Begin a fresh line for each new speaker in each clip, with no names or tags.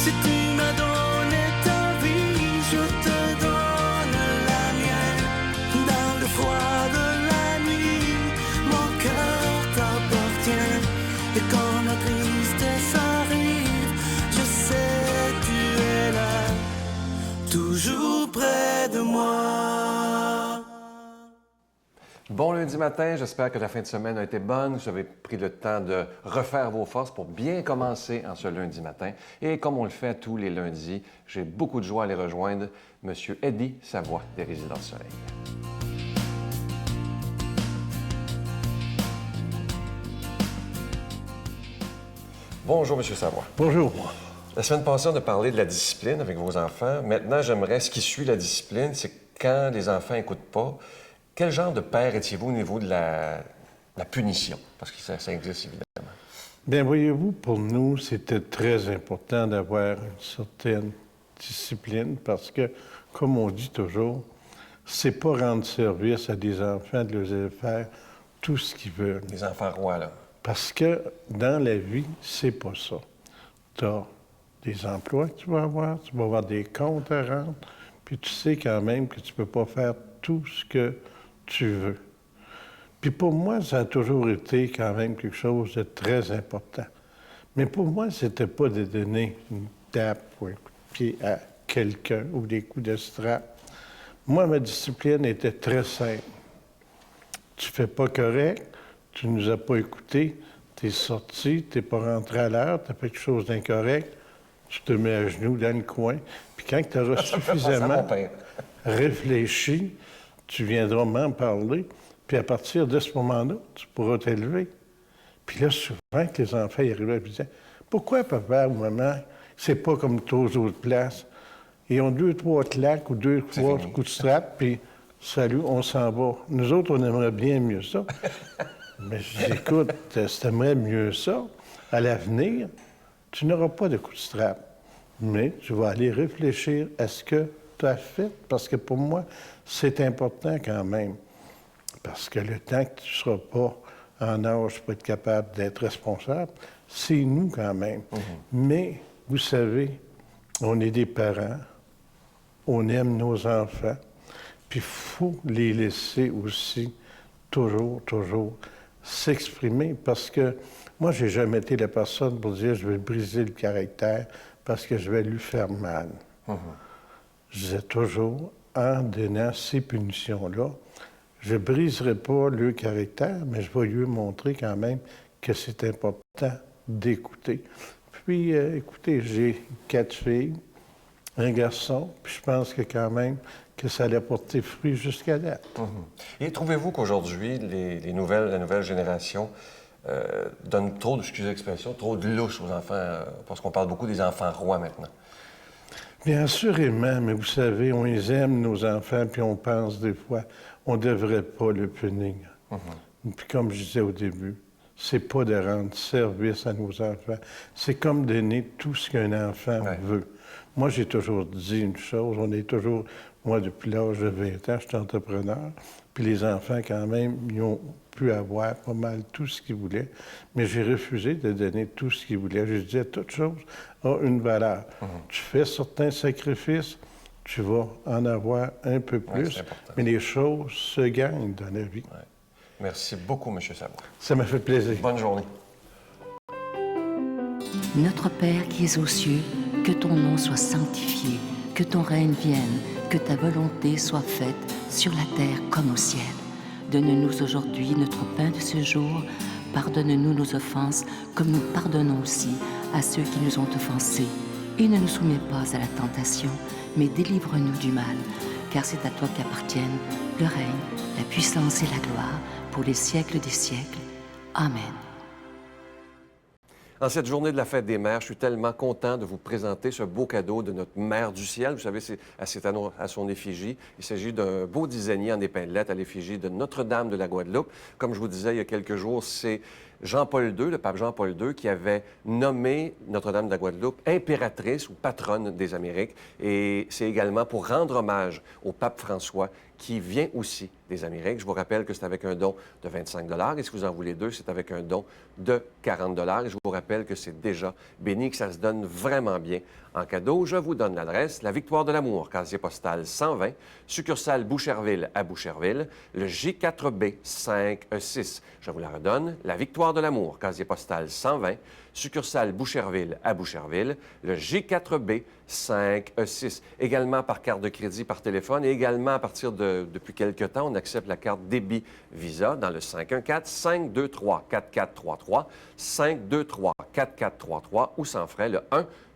Si tu m'as donné ta vie, je te donne la mienne. Dans le froid de la nuit, mon cœur t'appartient. Et quand la tristesse arrive, je sais tu es là, toujours près de moi.
Bon lundi matin, j'espère que la fin de semaine a été bonne. Vous avez pris le temps de refaire vos forces pour bien commencer en ce lundi matin. Et comme on le fait tous les lundis, j'ai beaucoup de joie à les rejoindre. Monsieur Eddie Savoie, des Résidents du Soleil. Bonjour, Monsieur Savoie.
Bonjour.
La semaine passée, on a parlé de la discipline avec vos enfants. Maintenant, j'aimerais, ce qui suit la discipline, c'est quand les enfants n'écoutent pas, quel genre de père étiez-vous au niveau de la punition? Parce que ça existe, évidemment.
Bien, voyez-vous, pour nous, c'était très important d'avoir une certaine discipline parce que, comme on dit toujours, c'est pas rendre service à des enfants de leur faire tout ce qu'ils veulent.
Les enfants rois, là.
Parce que dans la vie, c'est pas ça. Tu as des emplois que tu vas avoir des comptes à rendre, puis tu sais quand même que tu peux pas faire tout ce que tu veux. Puis pour moi, ça a toujours été quand même quelque chose de très important. Mais pour moi, c'était pas de donner une tape ou un coup de pied à quelqu'un ou des coups de strap. Moi, ma discipline était très simple. Tu fais pas correct, tu nous as pas écoutés, tu es sorti, tu n'es pas rentré à l'heure, tu as fait quelque chose d'incorrect, tu te mets à genoux dans le coin. Puis quand tu auras suffisamment réfléchi, tu viendras m'en parler. Puis à partir de ce moment-là, tu pourras t'élever. Puis là, souvent, que les enfants y arrivaient et disaient « Pourquoi papa ou maman, c'est pas comme aux autres places? Ils ont 2-3 claques ou 2-3 coups de strap, puis salut, on s'en va. Nous autres, on aimerait bien mieux ça. » Mais je dis « Écoute, si t'aimerais mieux ça, à l'avenir, tu n'auras pas de coup de strap. Mais tu vas aller réfléchir à ce que tu as fait, parce que pour moi, c'est important quand même. Parce que le temps que tu ne seras pas en âge pour être capable d'être responsable, c'est nous quand même. Mais, vous savez, on est des parents, on aime nos enfants, puis il faut les laisser aussi toujours s'exprimer. Parce que moi, j'ai jamais été la personne pour dire je vais briser le caractère parce que je vais lui faire mal. Je disais toujours, en donnant ces punitions-là, je ne briserai pas le caractère, mais je vais lui montrer quand même que c'est important d'écouter. Puis, écoutez, j'ai 4 filles, un garçon, puis je pense que quand même que ça allait porter fruit jusqu'à date.
Et trouvez-vous qu'aujourd'hui, la nouvelle génération donne trop, excusez l'expression, trop de louche aux enfants, parce qu'on parle beaucoup des enfants rois maintenant?
Bien assurément, mais vous savez, on les aime, nos enfants, puis on pense des fois, on ne devrait pas le punir. Puis comme je disais au début, c'est pas de rendre service à nos enfants, c'est comme donner tout ce qu'un enfant veut. Moi, j'ai toujours dit une chose, on est toujours, moi, depuis l'âge de 20 ans, je suis entrepreneur, puis les enfants, quand même, ils ont pu avoir pas mal tout ce qu'ils voulaient, mais j'ai refusé de donner tout ce qu'ils voulaient. Je disais, toute chose a une valeur. Tu fais certains sacrifices, tu vas en avoir un peu plus, mais les choses se gagnent dans la vie.
Merci beaucoup, M. Savoie.
Ça m'a fait plaisir.
Bonne journée.
Notre Père qui es aux cieux, que ton nom soit sanctifié, que ton règne vienne, que ta volonté soit faite sur la terre comme au ciel. Donne-nous aujourd'hui notre pain de ce jour. Pardonne-nous nos offenses, comme nous pardonnons aussi à ceux qui nous ont offensés. Et ne nous soumets pas à la tentation, mais délivre-nous du mal. Car c'est à toi qu'appartiennent le règne, la puissance et la gloire, pour les siècles des siècles. Amen.
En cette journée de la Fête des Mères, je suis tellement content de vous présenter ce beau cadeau de notre Mère du Ciel. Vous savez, c'est à son effigie. Il s'agit d'un beau designé en épinglette à l'effigie de Notre-Dame de la Guadeloupe. Comme je vous disais il y a quelques jours, c'est Jean-Paul II, le pape Jean-Paul II, qui avait nommé Notre-Dame de la Guadeloupe impératrice ou patronne des Amériques. Et c'est également pour rendre hommage au pape François, qui vient aussi des Amériques. Je vous rappelle que c'est avec un don de 25 et si vous en voulez deux, c'est avec un don de 40 et je vous rappelle que c'est déjà béni, que ça se donne vraiment bien en cadeau. Je vous donne l'adresse, la Victoire de l'Amour, casier postal 120, succursale Boucherville à Boucherville, le J4B 5E6. Je vous la redonne, la Victoire de l'Amour, casier postal 120, succursale Boucherville à Boucherville, le J4B 5E6. Également par carte de crédit, par téléphone et également à partir depuis quelque temps, on accepte la carte débit Visa dans le 514-523-4433, 523-4433 ou sans frais le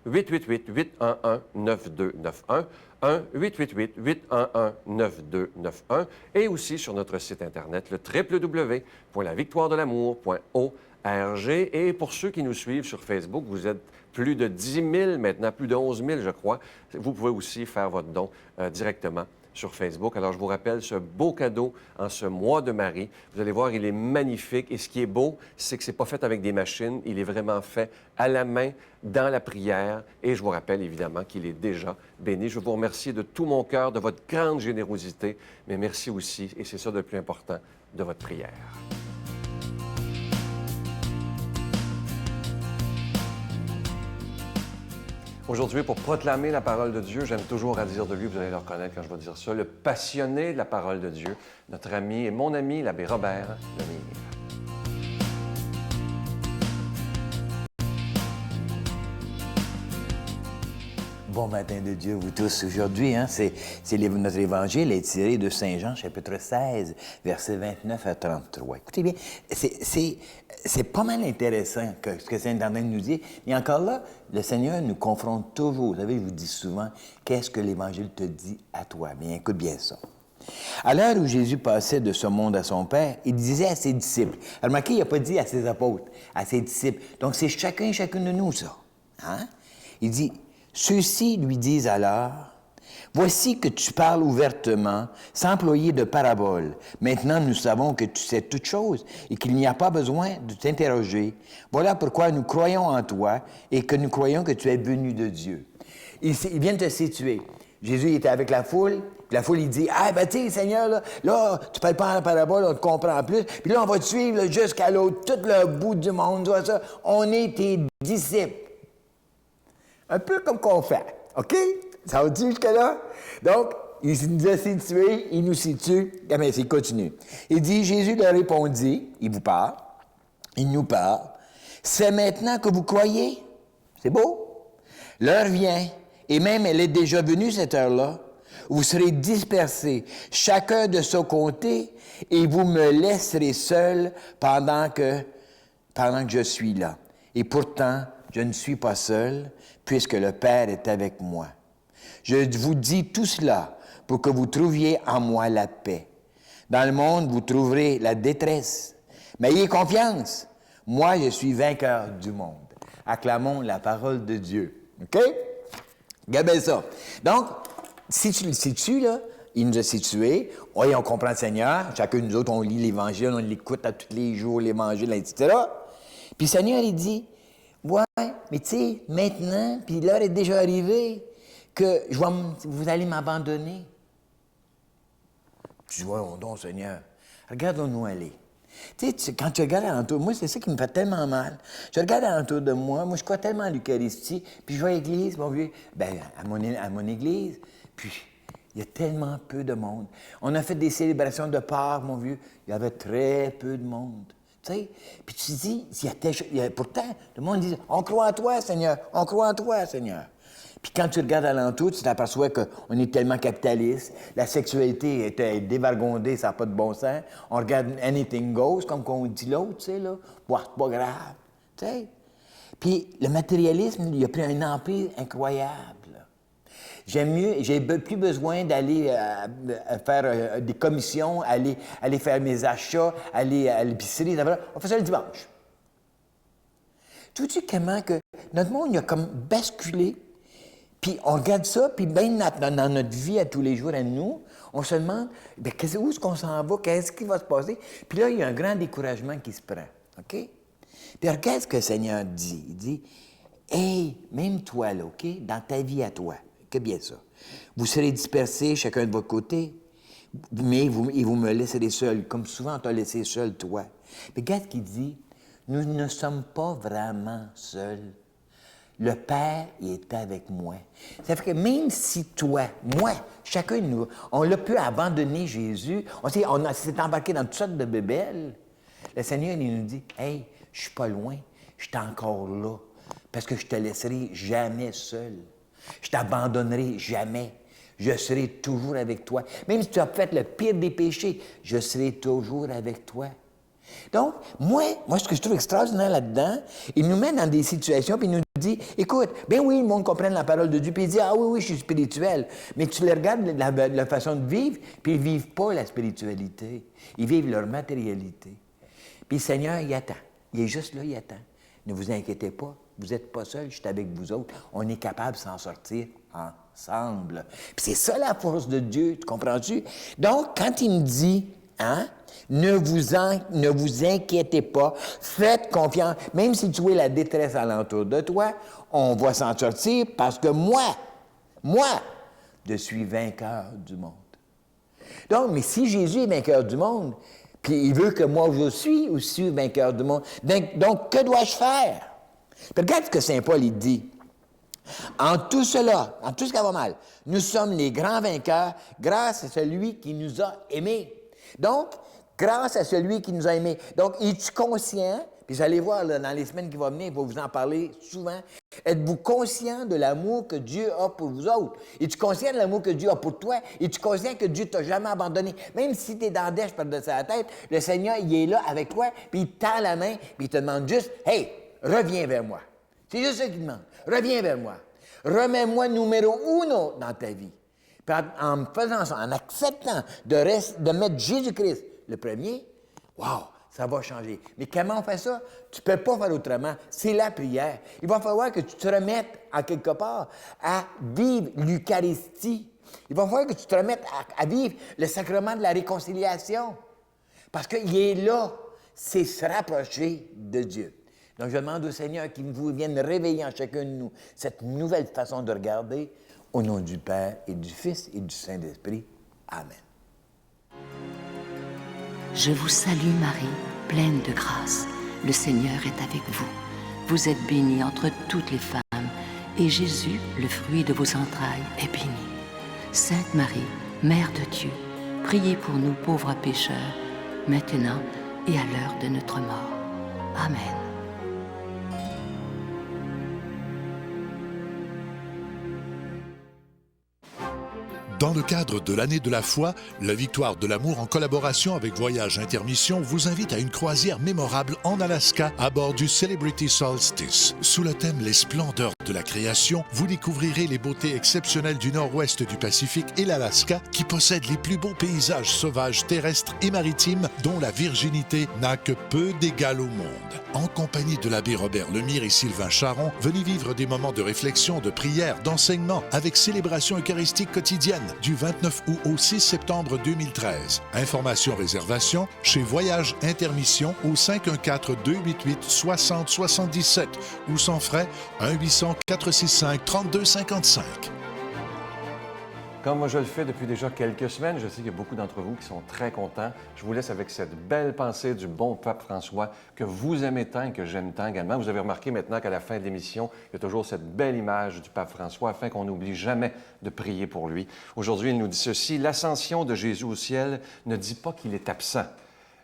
1-888-811-9291, 1-888-811-9291 et aussi sur notre site Internet, le www.lavictoiredelamour.org. Et pour ceux qui nous suivent sur Facebook, vous êtes plus de 10 000 maintenant, plus de 11 000, je crois. Vous pouvez aussi faire votre don directement sur Facebook. Alors, je vous rappelle ce beau cadeau en ce mois de Marie. Vous allez voir, il est magnifique. Et ce qui est beau, c'est que ce n'est pas fait avec des machines. Il est vraiment fait à la main, dans la prière. Et je vous rappelle, évidemment, qu'il est déjà béni. Je veux vous remercier de tout mon cœur, de votre grande générosité. Mais merci aussi, et c'est ça le plus important, de votre prière. Aujourd'hui, pour proclamer la parole de Dieu, j'aime toujours à dire de lui, vous allez le reconnaître quand je vais dire ça, le passionné de la parole de Dieu, notre ami et mon ami, l'abbé Robert Lemire.
Bon matin de Dieu, vous tous. Aujourd'hui, notre évangile est tiré de Saint Jean, chapitre 16, versets 29 à 33. Écoutez bien, c'est pas mal intéressant ce que Saint André nous dit, mais encore là, le Seigneur nous confronte toujours. Vous savez, je vous dis souvent, qu'est-ce que l'Évangile te dit à toi? Bien, écoute bien ça. À l'heure où Jésus passait de ce monde à son Père, il disait à ses disciples, remarquez, il n'a pas dit à ses apôtres, à ses disciples. Donc, c'est chacune de nous, ça. Hein? Il dit, ceux-ci lui disent alors, « Voici que tu parles ouvertement, sans employer de paraboles. Maintenant, nous savons que tu sais toutes choses et qu'il n'y a pas besoin de t'interroger. Voilà pourquoi nous croyons en toi et que nous croyons que tu es venu de Dieu. » Il vient de te situer. Jésus il était avec la foule, puis la foule, il dit, « Ah, ben tu sais, Seigneur, là, tu parles pas en parabole, on te comprend plus, puis là, on va te suivre là, jusqu'à l'autre, tout le bout du monde, ça, on est tes disciples. » Un peu comme qu'on fait, OK? Ça va dire jusque-là? Donc, il nous a situés, il nous situe. Ah bien, il continue. Il dit, Jésus leur répondit, il vous parle, il nous parle, « C'est maintenant que vous croyez? » C'est beau? L'heure vient, et même elle est déjà venue cette heure-là, où vous serez dispersés, chacun de son côté, et vous me laisserez seul pendant que je suis là. Et pourtant, je ne suis pas seul, puisque le Père est avec moi. Je vous dis tout cela pour que vous trouviez en moi la paix. Dans le monde, vous trouverez la détresse. Mais ayez confiance. Moi, je suis vainqueur du monde. Acclamons la parole de Dieu. OK? Regardez ça. Donc, si tu le situes, là, il nous a situés. Oui, on comprend le Seigneur. Chacun de nous autres, on lit l'Évangile, on l'écoute à tous les jours, l'Évangile, etc. Puis le Seigneur, il dit, ouais, mais tu sais, maintenant, puis l'heure est déjà arrivée, que vous allez m'abandonner. Tu dis, voyons donc, Seigneur, regardons-nous aller. Tu sais, quand tu regardes alentour, moi, c'est ça qui me fait tellement mal. Je regarde alentour de moi, je crois tellement à l'Eucharistie, puis je vais à l'église, mon vieux, à mon église, puis il y a tellement peu de monde. On a fait des célébrations de Pâques, mon vieux, il y avait très peu de monde. Tu sais, puis tu te dis, pourtant, le monde dit, on croit en toi, Seigneur, on croit en toi, Seigneur. Puis quand tu regardes alentour, tu t'aperçois qu'on est tellement capitaliste, la sexualité est dévergondée, ça n'a pas de bon sens. On regarde anything goes, comme qu'on dit l'autre, tu sais, là. Bon, c'est pas grave, tu sais. Puis le matérialisme, il a pris un empire incroyable. J'ai plus besoin d'aller faire des commissions, aller faire mes achats, aller à l'épicerie, on fait ça le dimanche. Tu vois-tu comment que notre monde, il a comme basculé, puis on regarde ça, puis bien dans notre vie à tous les jours, à nous, on se demande, où est-ce qu'on s'en va, qu'est-ce qui va se passer? Puis là, il y a un grand découragement qui se prend, OK? Puis regarde ce que le Seigneur dit. Il dit, « Hey, même toi, là, OK, dans ta vie à toi, que bien ça, vous serez dispersés chacun de votre côté, mais vous me laisserez seul, comme souvent on t'a laissé seul, toi. » Puis regarde ce qu'il dit, « Nous ne sommes pas vraiment seuls. Le Père, il est avec moi. » Ça fait que même si toi, moi, chacun de nous, on l'a pu abandonner Jésus, on s'est embarqué dans toutes sortes de bébelles, le Seigneur, il nous dit, « Hey, je suis pas loin, je suis encore là, parce que je te laisserai jamais seul. Je t'abandonnerai jamais. Je serai toujours avec toi. Même si tu as fait le pire des péchés, je serai toujours avec toi. » Donc, moi, ce que je trouve extraordinaire là-dedans, il nous met dans des situations, puis il nous dit, écoute, bien oui, le monde comprenne la parole de Dieu, puis il dit, ah oui, je suis spirituel. Mais tu les regardes, la façon de vivre, puis ils ne vivent pas la spiritualité. Ils vivent leur matérialité. Puis le Seigneur, il attend. Il est juste là, il attend. Ne vous inquiétez pas, vous n'êtes pas seul, je suis avec vous autres. On est capable de s'en sortir ensemble. Puis c'est ça la force de Dieu, tu comprends-tu? Donc, quand il me dit, hein, ne vous inquiétez pas, faites confiance, même si tu es la détresse alentour de toi, on va s'en sortir parce que moi, je suis vainqueur du monde. Donc, mais si Jésus est vainqueur du monde, puis il veut que moi je suis aussi vainqueur du monde, donc que dois-je faire? Puis regarde ce que Saint Paul il dit. En tout cela, en tout ce qui va mal, nous sommes les grands vainqueurs grâce à celui qui nous a aimés. Donc, grâce à celui qui nous a aimés. Donc, es-tu conscient, puis vous allez voir là, dans les semaines qui vont venir, il va vous en parler souvent, êtes-vous conscient de l'amour que Dieu a pour vous autres? Es-tu conscient de l'amour que Dieu a pour toi? Es-tu conscient que Dieu ne t'a jamais abandonné? Même si tu es dans la dèche par-dessus la tête, le Seigneur, il est là avec toi, puis il te tend la main, puis il te demande juste, « Hey, reviens vers moi. » C'est juste ça qu'il demande. Reviens vers moi. Remets-moi numéro uno dans ta vie. Puis en faisant ça, en acceptant de mettre Jésus-Christ le premier, wow, ça va changer. Mais comment on fait ça? Tu ne peux pas faire autrement. C'est la prière. Il va falloir que tu te remettes à quelque part à vivre l'Eucharistie. Il va falloir que tu te remettes à vivre le sacrement de la réconciliation. Parce qu'il est là. C'est se rapprocher de Dieu. Donc, je demande au Seigneur qu'il vienne réveiller en chacun de nous cette nouvelle façon de regarder, au nom du Père et du Fils et du Saint-Esprit. Amen.
Je vous salue Marie, pleine de grâce. Le Seigneur est avec vous. Vous êtes bénie entre toutes les femmes, et Jésus, le fruit de vos entrailles, est béni. Sainte Marie, Mère de Dieu, priez pour nous pauvres pécheurs, maintenant et à l'heure de notre mort. Amen.
Dans le cadre de l'année de la foi, la Victoire de l'amour, en collaboration avec Voyage Intermission, vous invite à une croisière mémorable en Alaska à bord du Celebrity Solstice. Sous le thème « Les splendeurs de la création », vous découvrirez les beautés exceptionnelles du nord-ouest du Pacifique et l'Alaska, qui possède les plus beaux paysages sauvages terrestres et maritimes dont la virginité n'a que peu d'égal au monde. En compagnie de l'abbé Robert Lemire et Sylvain Charon, venez vivre des moments de réflexion, de prière, d'enseignement, avec célébration eucharistique quotidienne du 29 août au 6 septembre 2013. Informations, réservations chez Voyage Intermission au 514-288-6077 ou sans frais 1-800-465-3255.
Comme moi je le fais depuis déjà quelques semaines, je sais qu'il y a beaucoup d'entre vous qui sont très contents. Je vous laisse avec cette belle pensée du bon pape François que vous aimez tant et que j'aime tant également. Vous avez remarqué maintenant qu'à la fin de l'émission, il y a toujours cette belle image du pape François afin qu'on n'oublie jamais de prier pour lui. Aujourd'hui, il nous dit ceci: l'ascension de Jésus au ciel ne dit pas qu'il est absent,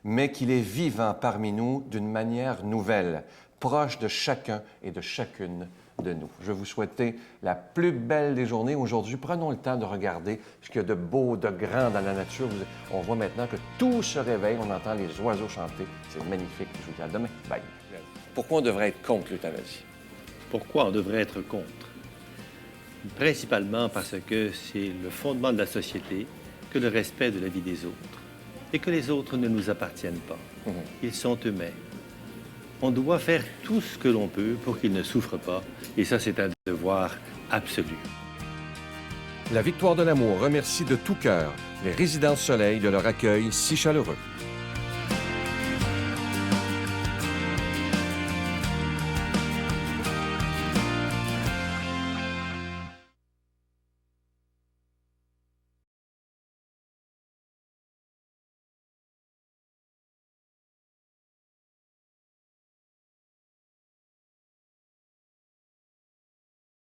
mais qu'il est vivant parmi nous d'une manière nouvelle, proche de chacun et de chacune de nous. Je vais vous souhaiter la plus belle des journées. Aujourd'hui, prenons le temps de regarder ce qu'il y a de beau, de grand dans la nature. On voit maintenant que tout se réveille. On entend les oiseaux chanter. C'est magnifique. Je vous dis à demain. Bye. Pourquoi on devrait être contre l'euthanasie?
Pourquoi on devrait être contre? Principalement parce que c'est le fondement de la société que le respect de la vie des autres et que les autres ne nous appartiennent pas. Ils sont eux-mêmes. On doit faire tout ce que l'on peut pour qu'ils ne souffrent pas, et ça, c'est un devoir absolu.
La Victoire de l'amour remercie de tout cœur les Résidences Soleil de leur accueil si chaleureux.